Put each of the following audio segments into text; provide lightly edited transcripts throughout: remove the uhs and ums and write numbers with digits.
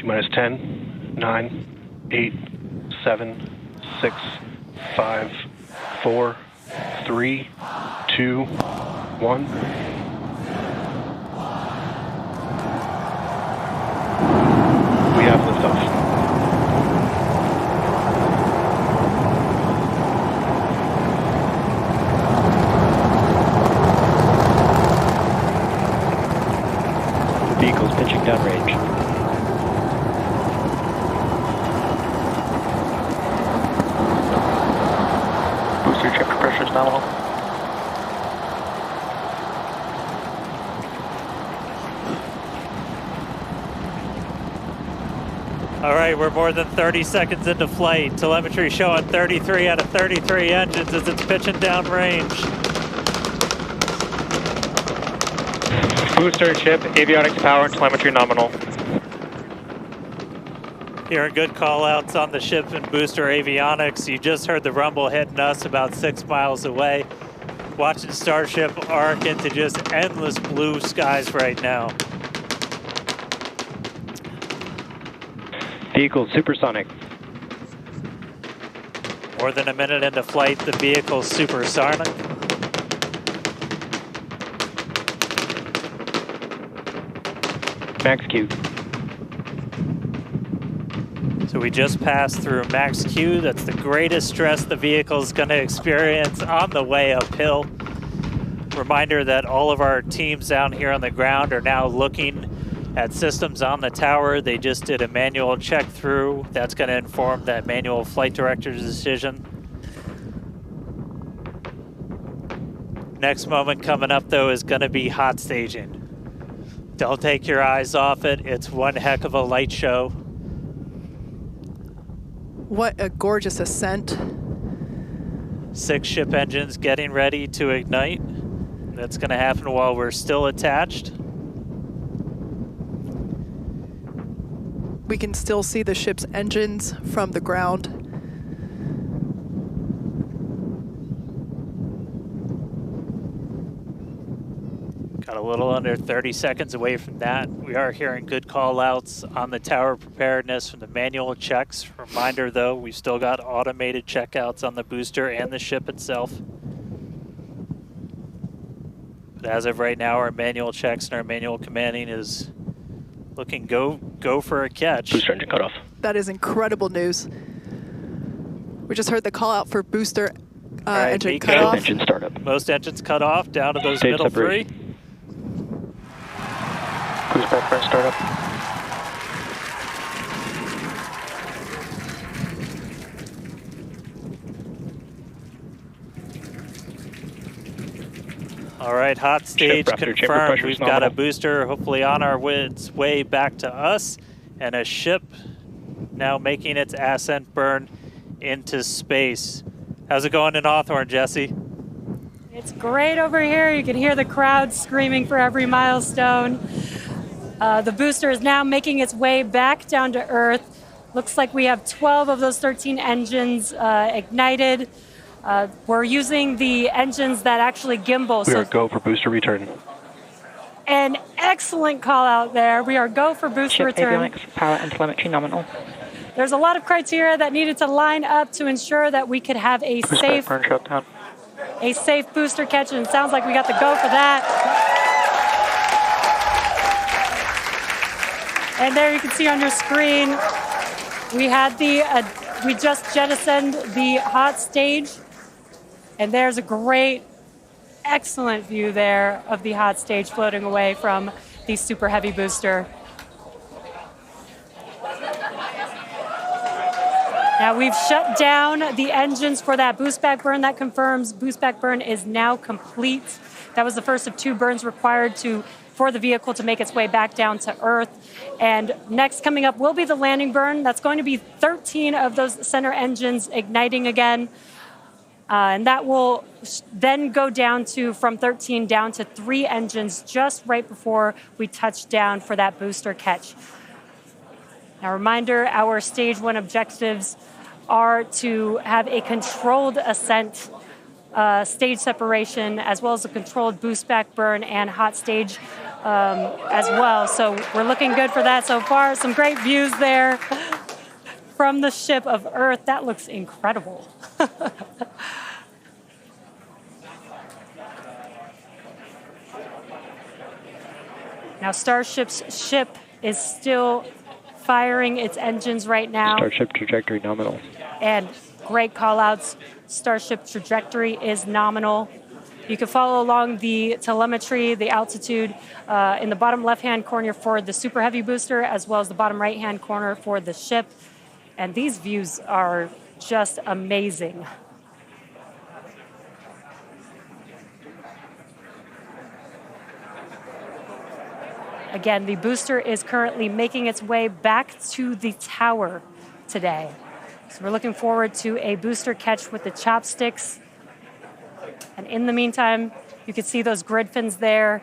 T-minus 10, 9, 8, 7, 6, 5, 4, 3, 2, 1. We have liftoff. Vehicle's pitching downrange. Booster chamber pressure is nominal. All right, we're more than 30 seconds into flight. Telemetry showing 33 out of 33 engines as it's pitching downrange. Booster, ship, avionics, power, and telemetry nominal. Hearing good call-outs on the ship and booster avionics. You just heard the rumble hitting us about 6 miles away. Watching Starship arc into just endless blue skies right now. Vehicle supersonic. More than a minute into flight, the vehicle's supersonic. Max Q. So we just passed through max Q. That's the greatest stress the vehicle is going to experience on the way uphill. Reminder that all of our teams down here on the ground are now looking at systems on the tower. They just did a manual check through. That's going to inform that manual flight director's decision. Next moment coming up, though, is going to be hot staging. Don't take your eyes off it. It's one heck of a light show. What a gorgeous ascent. 6 ship engines getting ready to ignite. That's going to happen while we're still attached. We can still see the ship's engines from the ground. Got a little under 30 seconds away from that. We are hearing good call outs on the tower preparedness from the manual checks. Reminder though, we've still got automated checkouts on the booster and the ship itself. But as of right now, our manual checks and our manual commanding is looking go for a catch. Booster engine cutoff. That is incredible news. We just heard the call out for booster engine cutoff. Engine startup. Most engines cut off, down to those Stage middle separation. 3. Booster burn startup. All right, hot stage Ship chamber confirmed. pressure We've is got a nominal. booster hopefully on our way back to us, and a ship now making its ascent burn into space. How's it going in Hawthorne, Jesse? It's great over here. You can hear the crowd screaming for every milestone. The booster is now making its way back down to Earth. Looks like we have 12 of those 13 engines ignited. We're using the engines that actually gimbal. We are go for booster return. An excellent call out there. We are go for booster Ship return. avionics, power, and telemetry nominal. There's a lot of criteria that needed to line up to ensure that we could have a Booster burn shutdown. safe booster catch, and it sounds like we got the go for that. And there you can see on your screen, we had we just jettisoned the hot stage, and there's a great, excellent view there of the hot stage floating away from the super heavy booster. Now we've shut down the engines for that boost back burn. That confirms boost back burn is now complete. That was the first of 2 burns required for the vehicle to make its way back down to Earth. And next coming up will be the landing burn. That's going to be 13 of those center engines igniting again. And that will then go down from 13 down to 3 engines just right before we touch down for that booster catch. Now, reminder, our stage 1 objectives are to have a controlled ascent, stage separation, as well as a controlled boost back burn and hot stage as well. So we're looking good for that so far. Some great views there from the ship of Earth. That looks incredible. Now Starship's ship is still firing its engines right now. Starship trajectory nominal. And great call outs. Starship trajectory is nominal. You can follow along the telemetry, the altitude in the bottom left-hand corner for the Super Heavy booster, as well as the bottom right-hand corner for the ship. And these views are just amazing. Again, the booster is currently making its way back to the tower today. So we're looking forward to a booster catch with the chopsticks. And in the meantime, you can see those grid fins there,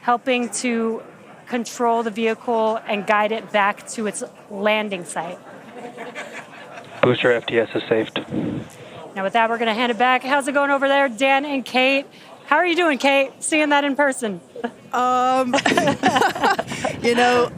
helping to control the vehicle and guide it back to its landing site. Booster FTS is saved. Now with that, we're gonna hand it back. How's it going over there, Dan and Kate? How are you doing, Kate? Seeing that in person? You know,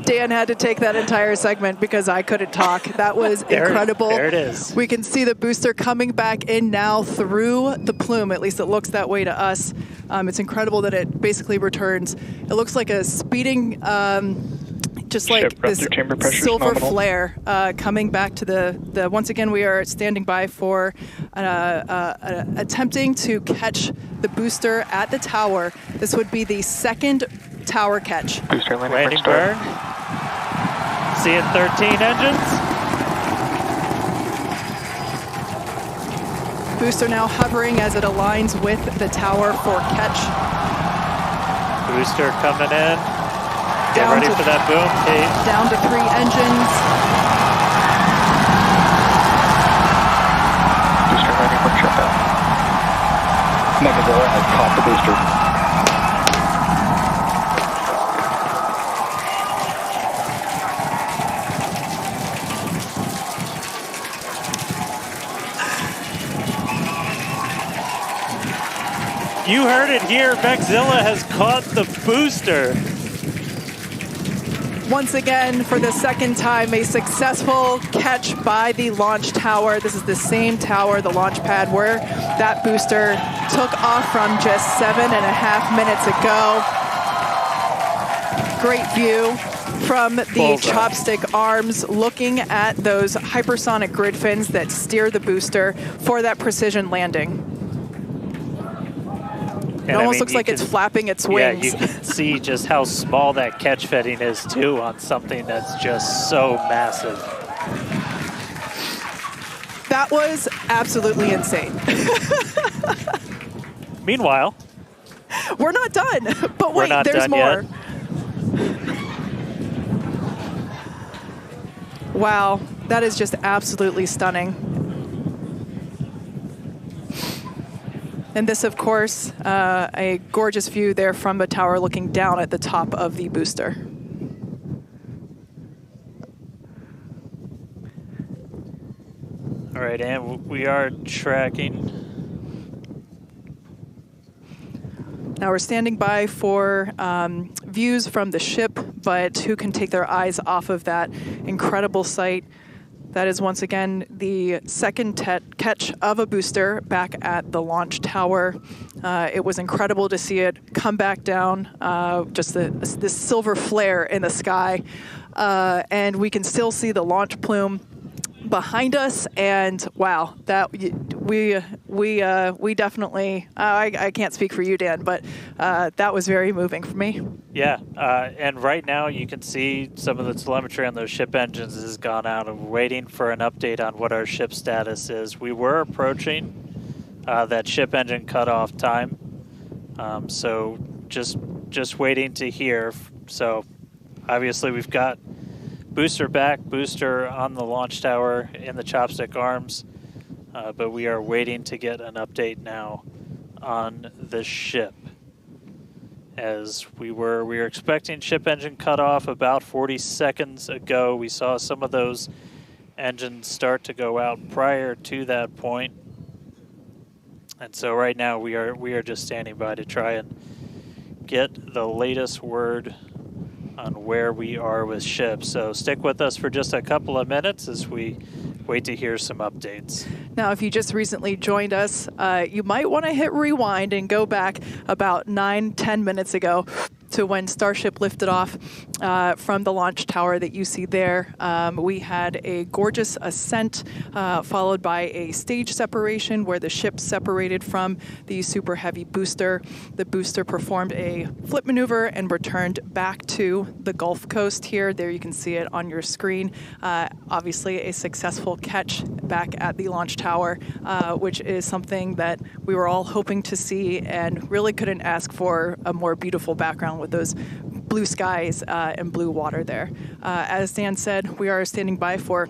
Dan had to take that entire segment because I couldn't talk. That was incredible. There it is. We can see the booster coming back in now through the plume. At least it looks that way to us. It's incredible that it basically returns. It looks like a speeding, just like this silver flare coming back to the. Once again, we are standing by for attempting to catch the booster at the tower. This would be the second tower catch. Booster Landing burn. Seeing 13 engines. Booster now hovering as it aligns with the tower for catch. Booster coming in. Get ready for that boom, Kate. Down to 3 engines. Booster landing burn shutdown. Megazilla has caught the booster. You heard it here. Megazilla has caught the booster. Once again, for the second time, a successful catch by the launch tower. This is the same tower, the launch pad, where that booster took off from just 7.5 minutes ago. Great view from the chopstick arms, looking at those hypersonic grid fins that steer the booster for that precision landing. It almost looks like it's flapping its wings. Yeah, you can see just how small that catch fitting is, too, on something that's just so massive. That was absolutely insane. Meanwhile, we're not done, but wait, there's more. Wow, that is just absolutely stunning. And this, of course, a gorgeous view there from the tower looking down at the top of the booster. All right, and we are tracking. Now we're standing by for views from the ship, but who can take their eyes off of that incredible sight? That is once again the second catch of a booster back at the launch tower. It was incredible to see it come back down, just this silver flare in the sky. And we can still see the launch plume behind us, and wow, that we definitely, I can't speak for you, Dan, but that was very moving for me. Yeah, and right now you can see some of the telemetry on those ship engines has gone out, and we're waiting for an update on what our ship status is. We were approaching that ship engine cutoff time, so just waiting to hear. So obviously we've got booster back, booster on the launch tower in the chopstick arms, but we are waiting to get an update now on the ship. As we were expecting ship engine cutoff about 40 seconds ago. We saw some of those engines start to go out prior to that point. And so right now we are just standing by to try and get the latest word on where we are with ships. So stick with us for just a couple of minutes as we wait to hear some updates. Now, if you just recently joined us, you might want to hit rewind and go back about 9-10 minutes ago to when Starship lifted off from the launch tower that you see there. We had a gorgeous ascent followed by a stage separation where the ship separated from the Super Heavy booster. The booster performed a flip maneuver and returned back to the Gulf Coast here. There you can see it on your screen. Obviously a successful catch back at the launch tower, which is something that we were all hoping to see and really couldn't ask for a more beautiful background with those blue skies and blue water there. As Dan said, we are standing by for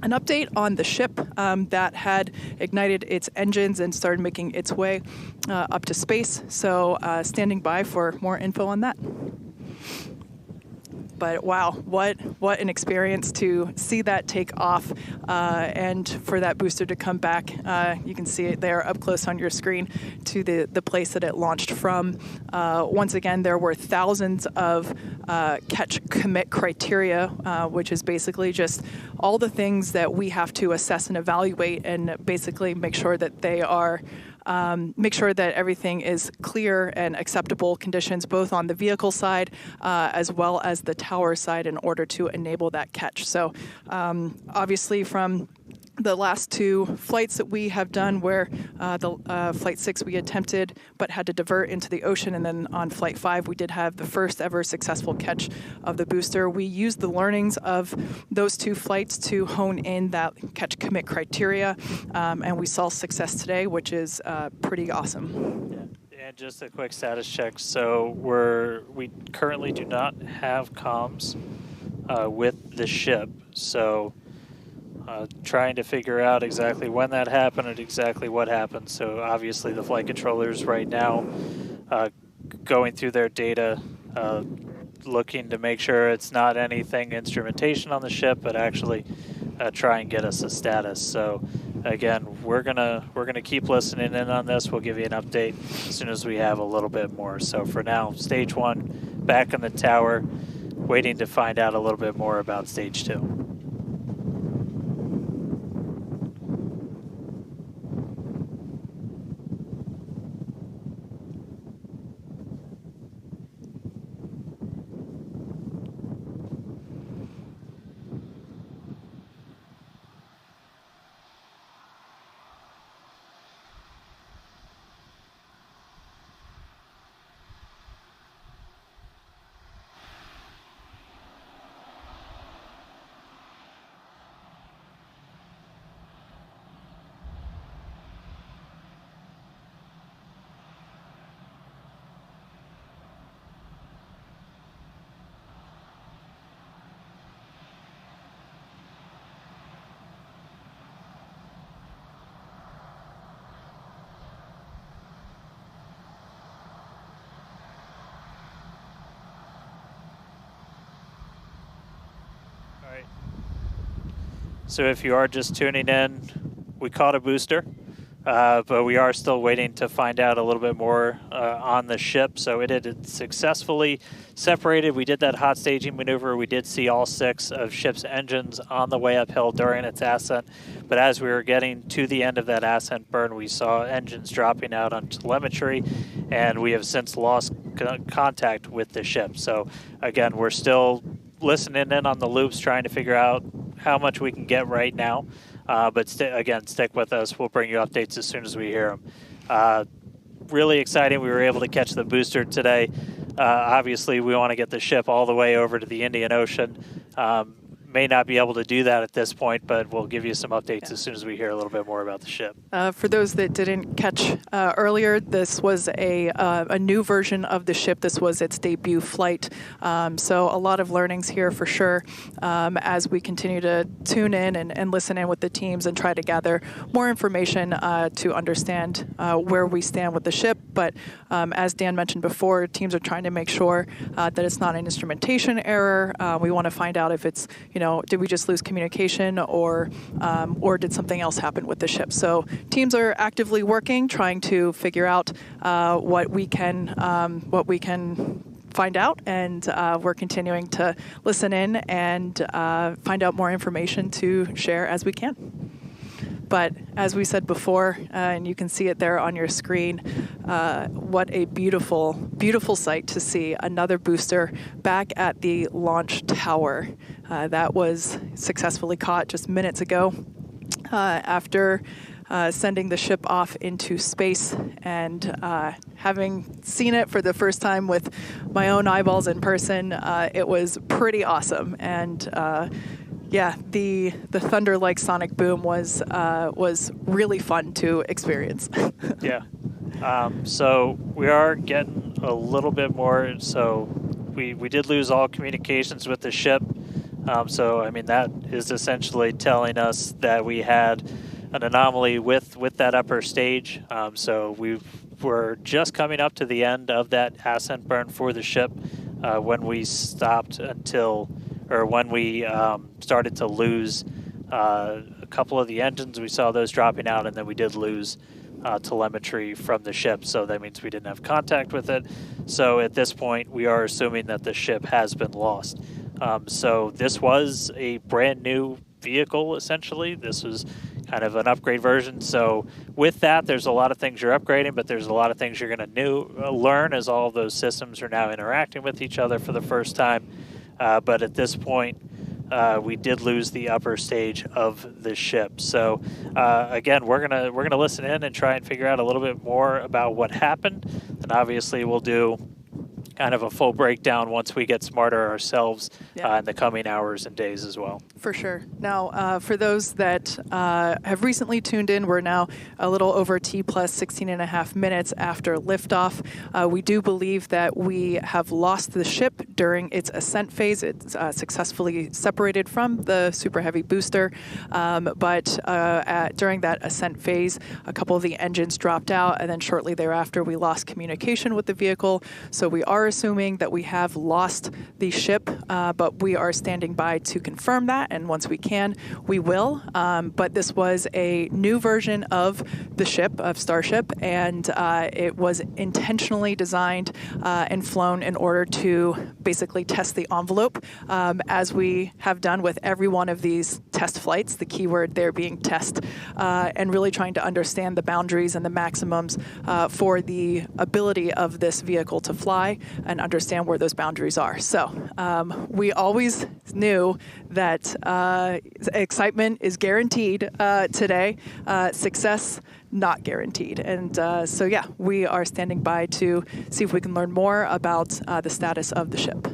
an update on the ship that had ignited its engines and started making its way up to space. So standing by for more info on that. But wow, what an experience to see that take off and for that booster to come back. You can see it there up close on your screen to the place that it launched from. Once again, there were thousands of catch commit criteria, which is basically just all the things that we have to assess and evaluate and basically make sure that they are make sure that everything is clear and acceptable conditions, both on the vehicle side as well as the tower side, in order to enable that catch. So obviously from the last two flights that we have done, where Flight 6 we attempted but had to divert into the ocean, and then on Flight 5 we did have the first ever successful catch of the booster. We used the learnings of those two flights to hone in that catch commit criteria, and we saw success today, which is pretty awesome. Yeah. And just a quick status check. So we currently do not have comms with the ship. So trying to figure out exactly when that happened and exactly what happened. So obviously the flight controllers right now going through their data, looking to make sure it's not anything instrumentation on the ship, but actually try and get us a status. So again, we're gonna keep listening in on this. We'll give you an update as soon as we have a little bit more. So for now, stage 1 back in the tower, waiting to find out a little bit more about stage 2. So if you are just tuning in, we caught a booster, but we are still waiting to find out a little bit more on the ship. So it had successfully separated. We did that hot staging maneuver. We did see all 6 of ship's engines on the way uphill during its ascent. But as we were getting to the end of that ascent burn, we saw engines dropping out on telemetry, and we have since lost contact with the ship. So again, we're still listening in on the loops, trying to figure out how much we can get right now. But again, stick with us. We'll bring you updates as soon as we hear them. Really exciting. We were able to catch the booster today. Obviously, we want to get the ship all the way over to the Indian Ocean. May not be able to do that at this point, but we'll give you some updates as soon as we hear a little bit more about the ship. For those that didn't catch earlier, this was a new version of the ship. This was its debut flight. So a lot of learnings here for sure as we continue to tune in and listen in with the teams and try to gather more information to understand where we stand with the ship. But as Dan mentioned before, teams are trying to make sure that it's not an instrumentation error. We want to find out if it's, did we just lose communication, or did something else happen with the ship? So teams are actively working, trying to figure out what we can find out, and we're continuing to listen in and find out more information to share as we can. But as we said before, and you can see it there on your screen, what a beautiful, beautiful sight to see another booster back at the launch tower. That was successfully caught just minutes ago after sending the ship off into space, and having seen it for the first time with my own eyeballs in person, it was pretty awesome. And yeah, the thunder-like sonic boom was really fun to experience. Yeah. So we are getting a little bit more. So we did lose all communications with the ship. So I mean, that is essentially telling us that we had an anomaly with that upper stage. So we're just coming up to the end of that ascent burn for the ship when we stopped when we started to lose a couple of the engines. We saw those dropping out, and then we did lose telemetry from the ship, so that means we didn't have contact with it. So at this point, we are assuming that the ship has been lost. So this was a brand new vehicle, essentially. This was kind of an upgrade version. So with that, there's a lot of things you're upgrading, but there's a lot of things you're going to learn as all of those systems are now interacting with each other for the first time. But at this point, we did lose the upper stage of the ship. So again, we're gonna listen in and try and figure out a little bit more about what happened. And obviously, we'll do kind of a full breakdown once we get smarter ourselves in the coming hours and days as well. For sure. Now, for those that have recently tuned in, we're now a little over T plus 16 and a half minutes after liftoff. We do believe that we have lost the ship during its ascent phase. It's successfully separated from the Super Heavy booster, but during that ascent phase, a couple of the engines dropped out, and then shortly thereafter, we lost communication with the vehicle. So we are assuming that we have lost the ship, but we are standing by to confirm that, and once we can, we will. But this was a new version of the ship, of Starship, and it was intentionally designed and flown in order to basically test the envelope, as we have done with every one of these test flights, the keyword there being test, and really trying to understand the boundaries and the maximums for the ability of this vehicle to fly, and understand where those boundaries are. So we always knew that excitement is guaranteed today, success not guaranteed. And so yeah, we are standing by to see if we can learn more about the status of the ship.